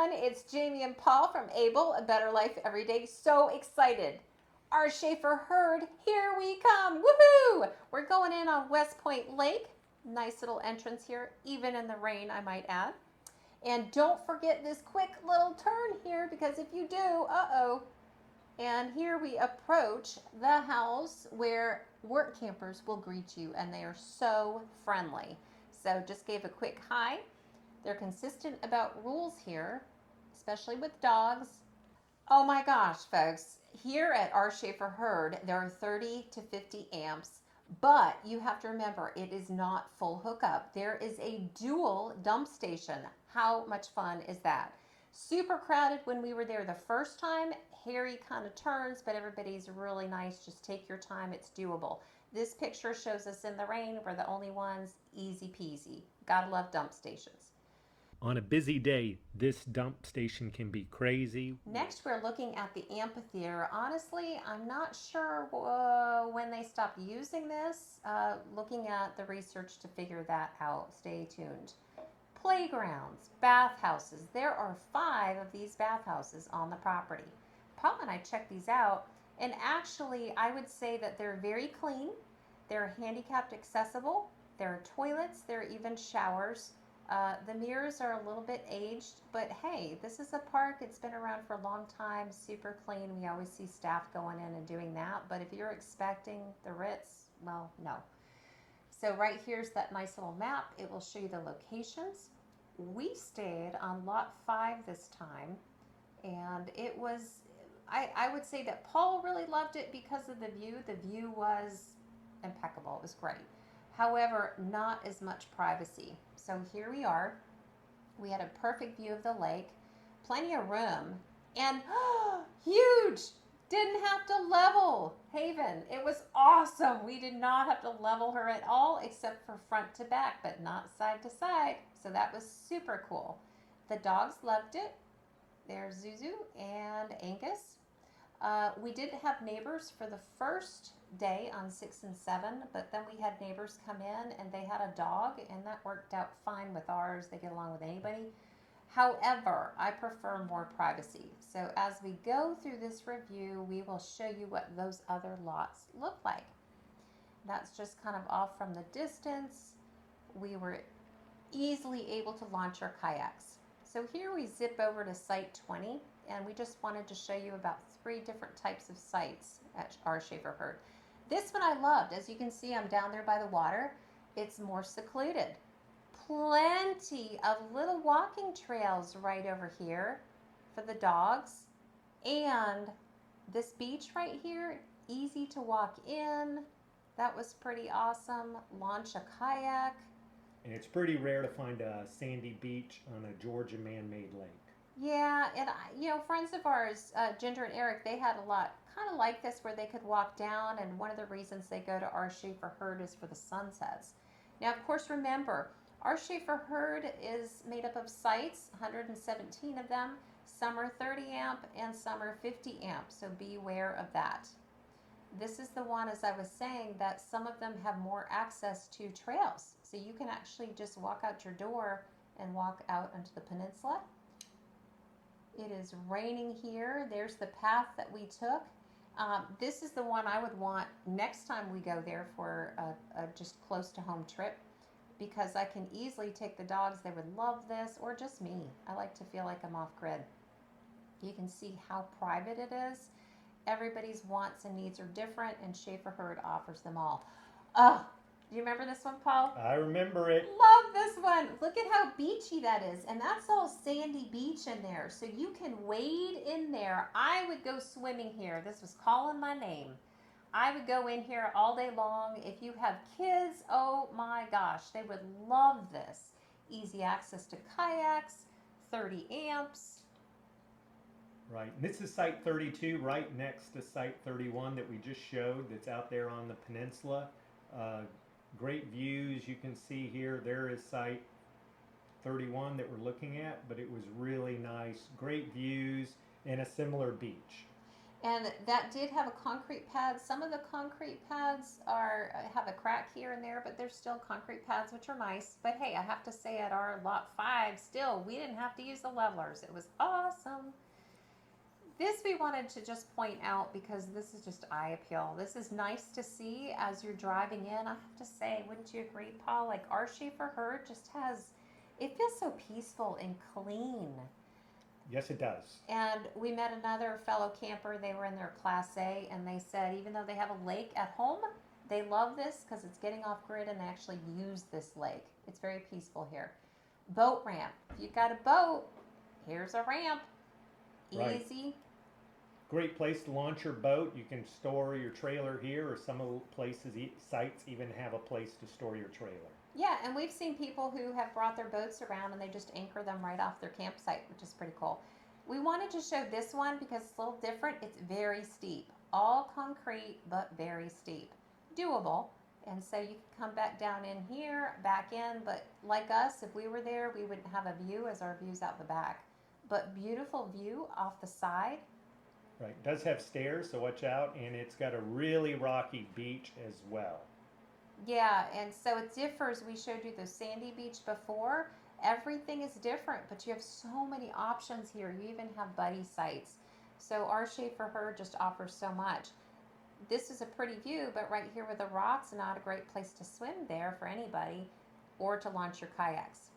everyone. It's Jamie and Paul from Able, A Better Life Every Day. So excited. Our Shaefer Heard, here we come. Woohoo! We're going in on West Point Lake. Nice little entrance here, even in the rain, I might add. And don't forget this quick little turn here, because if you do, uh-oh. And here we approach the house where work campers will greet you, and they are so friendly. So just gave a quick hi. They're consistent about rules here, especially with dogs. Oh my gosh, folks. Here at our Shaefer Heard, there are 30 to 50 amps, but you have to remember it is not full hookup. There is a dual dump station. How much fun is that? Super crowded when we were there the first time. Hairy kind of turns, but everybody's really nice. Just take your time. It's doable. This picture shows us in the rain. We're the only ones. Easy peasy. Gotta love dump stations. On a busy day, this dump station can be crazy. Next, we're looking at the amphitheater. Honestly, I'm not sure when they stopped using this. Looking at the research to figure that out. Stay tuned. Playgrounds, bathhouses. There are 5 of these bathhouses on the property. Paul and I checked these out, and actually, I would say that they're very clean. They're handicapped accessible. There are toilets. There are even showers. The mirrors are a little bit aged, but hey, this is a park. It's been around for a long time, super clean. We always see staff going in and doing that. But if you're expecting the Ritz, well, no. So right here's that nice little map. It will show you the locations. We stayed on lot 5 this time, and it was, I would say that Paul really loved it because of the view. The view was impeccable. It was great. However, not as much privacy. So here we are. We had a perfect view of the lake, plenty of room, and huge! Didn't have to level Haven. It was awesome. We did not have to level her at all except for front to back, but not side to side. So that was super cool. The dogs loved it. There's Zuzu and Angus. We did have neighbors for the first day on 6 and 7, but then we had neighbors come in and they had a dog, and that worked out fine with ours. They get along with anybody. However, I prefer more privacy. So as we go through this review, we will show you what those other lots look like. That's just kind of off from the distance. We were easily able to launch our kayaks. So here we zip over to site 20, and we just wanted to show you about 3 different types of sites at our Shaefer Heard. This one I loved. As you can see, I'm down there by the water. It's more secluded. Plenty of little walking trails right over here for the dogs. And this beach right here, easy to walk in. That was pretty awesome. Launch a kayak. And it's pretty rare to find a sandy beach on a Georgia man-made lake. Yeah, and friends of ours, Ginger and Eric, they had a lot kind of like this where they could walk down, and one of the reasons they go to our Shaefer Heard is for the sunsets. Now, of course, remember, our Shaefer Heard is made up of sites, 117 of them. Some are 30 amp and some are 50 amp, so be aware of that. This is the one, as I was saying, that some of them have more access to trails. So you can actually just walk out your door and walk out onto the peninsula. It is raining here. There's the path that we took. This is the one I would want next time we go there for a just close to home trip, because I can easily take the dogs. They would love this, or just me. I like to feel like I'm off grid. You can see how private it is. Everybody's wants and needs are different, and Shaefer Heard offers them all. Oh, do you remember this one, Paul? I remember it. Love this one. Look at how beachy that is. And that's all sandy beach in there. So you can wade in there. I would go swimming here. This was calling my name. I would go in here all day long. If you have kids, oh my gosh, they would love this. Easy access to kayaks, 30 amps. Right, and this is site 32, right next to site 31 that we just showed, that's out there on the peninsula. Great views you can see here. There is site 31 that we're looking at, but it was really nice. Great views and a similar beach. And that did have a concrete pad. Some of the concrete pads are have a crack here and there, but they're still concrete pads, which are nice. But hey, I have to say at our lot 5, still, we didn't have to use the levelers. It was awesome. This we wanted to just point out because this is just eye appeal. This is nice to see as you're driving in. I have to say, wouldn't you agree, Paul? Like our Shaefer Heard just has, it feels so peaceful and clean. Yes, it does. And we met another fellow camper. They were in their Class A, and they said even though they have a lake at home, they love this because it's getting off grid and they actually use this lake. It's very peaceful here. Boat ramp. If you've got a boat, here's a ramp. Right. Easy. Great place to launch your boat. You can store your trailer here, or some of the places, sites even have a place to store your trailer. Yeah, and we've seen people who have brought their boats around and they just anchor them right off their campsite, which is pretty cool. We wanted to show this one because it's a little different. It's very steep. All concrete, but very steep. Doable. And so you can come back down in here, back in, but like us, if we were there, we wouldn't have a view as our view's out the back. But beautiful view off the side. Right, it does have stairs, so watch out, and it's got a really rocky beach as well. Yeah, and so it differs. We showed you the sandy beach before. Everything is different, but you have so many options here. You even have buddy sites. So our Shaefer Heard just offers so much. This is a pretty view, but right here with the rocks, not a great place to swim there for anybody or to launch your kayaks.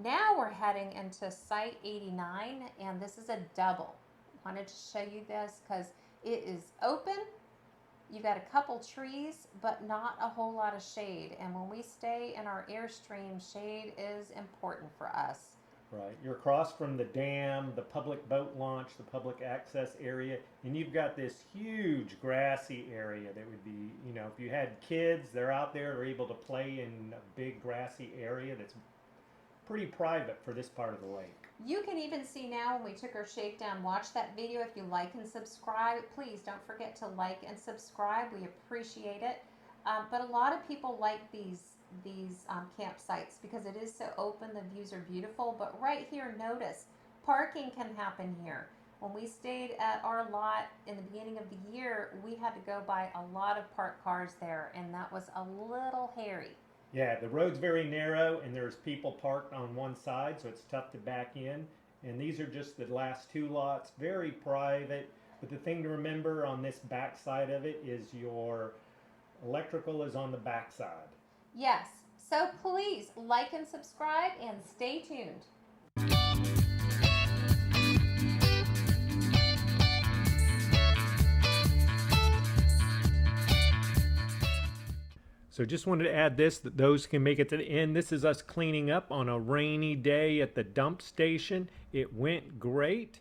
Now we're heading into Site 89, and this is a double. Wanted to show you this because it is open. You've got a couple trees, but not a whole lot of shade. And when we stay in our Airstream, shade is important for us. Right, you're across from the dam, the public boat launch, the public access area, and you've got this huge grassy area that would be, you know, if you had kids, they're out there, are able to play in a big grassy area that's pretty private for this part of the lake. You can even see now when we took our shakedown, watch that video. If you like and subscribe, please don't forget to like and subscribe. We appreciate it. But a lot of people like these campsites because it is so open. The views are beautiful. But right here, notice parking can happen here. When we stayed at our lot in the beginning of the year, we had to go by a lot of parked cars there, and that was a little hairy. Yeah, the road's very narrow and there's people parked on one side, so it's tough to back in. And these are just the last 2 lots, very private. But the thing to remember on this back side of it is your electrical is on the back side. Yes, so please like and subscribe and stay tuned. So just wanted to add this, that those can make it to the end. This is us cleaning up on a rainy day at the dump station. It went great.